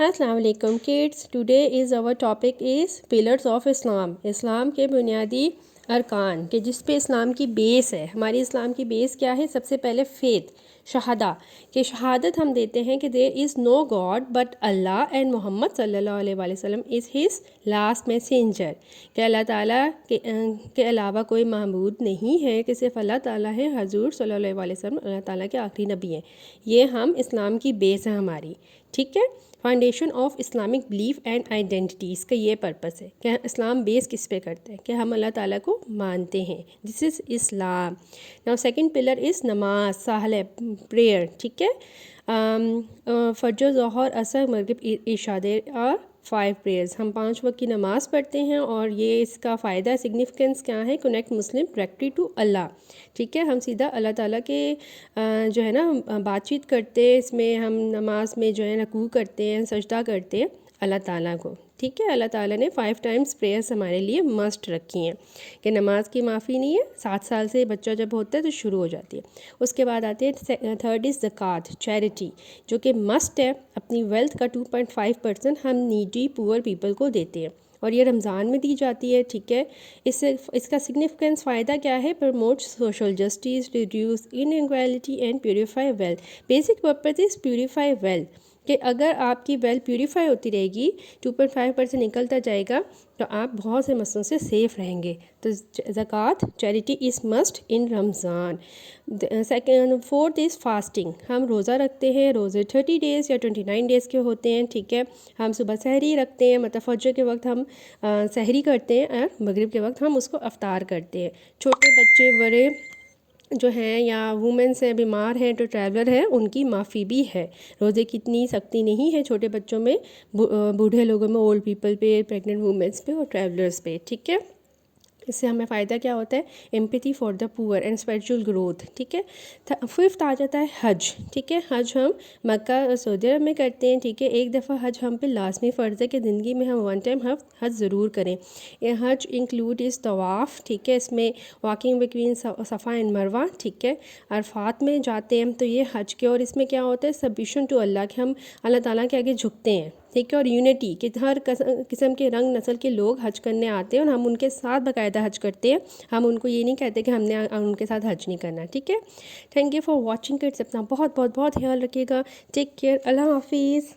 السلام علیکم kids. Today is our topic is pillars of Islam. اسلام کے بنیادی ارکان کہ جس پہ اسلام کی بیس ہے. ہماری اسلام کی بیس کیا ہے؟ سب سے پہلے فیتھ، شہادہ، کہ شہادت ہم دیتے ہیں کہ there is no God but Allah and محمد صلی اللہ علیہ وآلہ وسلم is his last messenger. کہ اللہ تعالیٰ کے علاوہ کوئی معبود نہیں ہے، کہ صرف اللہ تعالیٰ ہے، حضور صلی اللہ علیہ وآلہ وسلم اللہ تعالیٰ کے آخری نبی ہیں. یہ ہم اسلام کی بیس ہے ہماری. ٹھیک ہے. Foundation of Islamic belief and identities کا یہ پرپس ہے کہ اسلام بیس کس پہ کرتے ہیں؟ کہ ہم اللہ تعالیٰ کو مانتے ہیں. دس از اسلام. ناؤ سیکنڈ پلر از نماز، ساحل پریئر. ٹھیک ہے. فجر، ظہر، عصر، مغرب، عشاء اور 5 پریئرز. ہم 5 وقت کی نماز پڑھتے ہیں اور یہ اس کا فائدہ سگنیفیکنس کیا ہے؟ کنیکٹ مسلم ڈائریکٹلی ٹو اللہ. ٹھیک ہے. ہم سیدھا اللہ تعالیٰ کے جو ہے نا بات چیت کرتے ہیں. اس میں ہم نماز میں جو ہے رکوع کرتے ہیں، سجدہ کرتے ہیں اللہ تعالیٰ کو. ٹھیک ہے. اللہ تعالیٰ نے 5 ٹائمز پریئرز ہمارے لیے مسٹ رکھی ہیں کہ نماز کی معافی نہیں ہے. 7 سال سے بچہ جب ہوتا ہے تو شروع ہو جاتی ہے. اس کے بعد آتے ہیں تھرڈ از زکوٰۃ، چیریٹی، جو کہ مسٹ ہے. اپنی ویلتھ کا 2.5% ہم نیڈی پور پیپل کو دیتے ہیں اور یہ رمضان میں دی جاتی ہے. ٹھیک ہے. اس کا سگنیفیکنس فائدہ کیا ہے؟ Promote social justice, reduce inequality and purify wealth. Basic purpose is purify wealth, کہ اگر آپ کی ویلتھ پیوریفائی ہوتی رہے گی، 2.5% نکلتا جائے گا تو آپ بہت سے مسئلوں سے سیف رہیں گے. تو زکوٰۃ، charity is must in Ramzan. Fourth is fasting. ہم روزہ رکھتے ہیں. روزے 30 ڈیز یا 29 ڈیز کے ہوتے ہیں. ٹھیک ہے. ہم صبح سحری رکھتے ہیں، مطلب فجر کے وقت ہم سحری کرتے ہیں اور مغرب کے وقت ہم اس کو افطار کرتے ہیں. چھوٹے بچے، بڑے جو ہیں یا وومنس ہیں، بیمار ہیں، جو ٹریولر ہیں، ان کی معافی بھی ہے. روزے کی اتنی سختی نہیں ہے چھوٹے بچوں میں، بوڑھے لوگوں میں، اولڈ پیپل پہ، پریگننٹ وومنس پہ اور ٹریولرس پہ. ٹھیک ہے. اس سے ہمیں فائدہ کیا ہوتا ہے؟ Empathy for the poor and spiritual growth. ٹھیک ہے. 5th آ جاتا ہے حج. ٹھیک ہے. حج ہم مکہ اور سعودی عرب میں کرتے ہیں. ٹھیک ہے. ایک دفعہ حج ہم پہ لازمی فرض ہے کہ زندگی میں ہم 1 ٹائم حج ضرور کریں. یہ حج انکلوڈ از طواف. ٹھیک ہے. اس میں واکنگ بٹوین صفا اینڈ مروہ. ٹھیک ہے. عرفات میں جاتے ہیں تو یہ حج کے، اور اس میں کیا ہوتا ہے؟ سبمیشن ٹو اللہ، کہ ہم اللہ تعالیٰ کے آگے جھکتے ہیں. ٹھیک ہے. اور یونٹی، کہ ہر قسم کے رنگ نسل کے لوگ حج کرنے آتے ہیں اور ہم ان کے ساتھ باقاعدہ حج کرتے ہیں. ہم ان کو یہ نہیں کہتے کہ ہم نے ان کے ساتھ حج نہیں کرنا. ٹھیک ہے. Thank you for watching. اپنا بہت بہت بہت خیال رکھیے گا. Take care. اللہ حافظ.